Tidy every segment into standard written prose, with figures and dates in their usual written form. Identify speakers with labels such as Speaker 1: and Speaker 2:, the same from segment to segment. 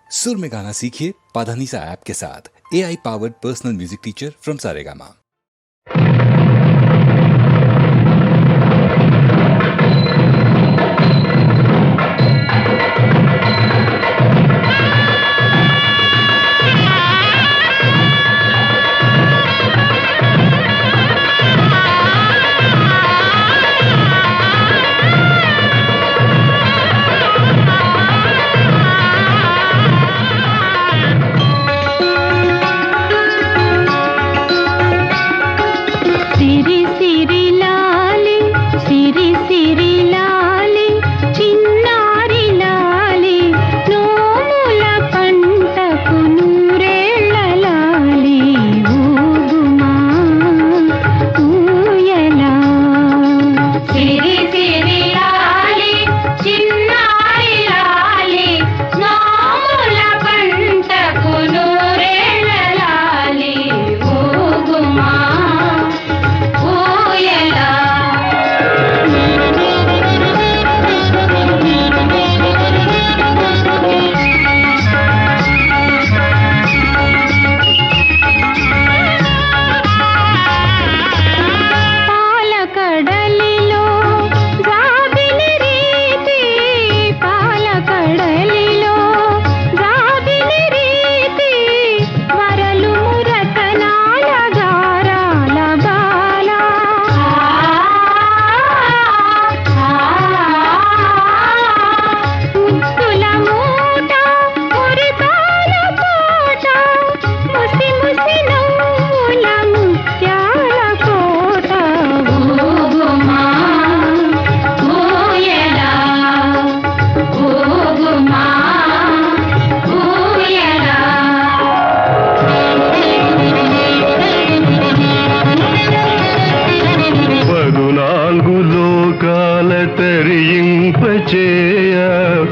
Speaker 1: सुर में गाना सीखिए पाधानीसा ऐप के साथ। AI powered personal music teacher from Saregama.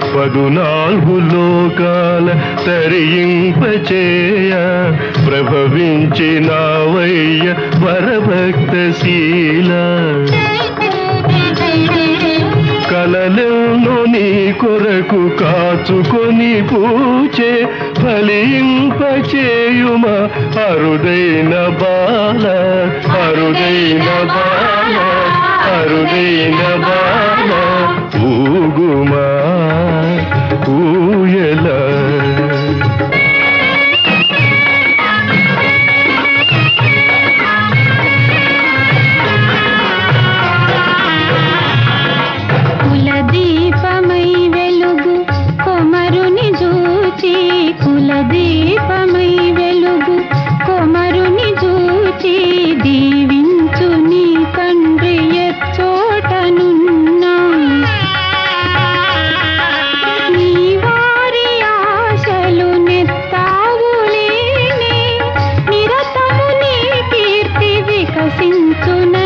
Speaker 2: పదునాలుగు లోకాల తరింపచేయ ప్రభవించినావయ్య వరభక్తశీల కలలెన్నో నీ కొరకు కాచుకొని పూచే ఫలింపచేయుమ అరుదైన బాల అరుదైన బాల అరుదైన బాల ఊగుమా ఊయల
Speaker 3: కులదీపమై వెలుగు కొమరుని జూచి కులదీపమై వెలుగు కొమరుని జూచి దీవించు నీ తండ్రి ఎచ్చోటనున్నా నీ వారి ఆశలు నెత్తావులేనే నిరతము నీ కీర్తి వికసించున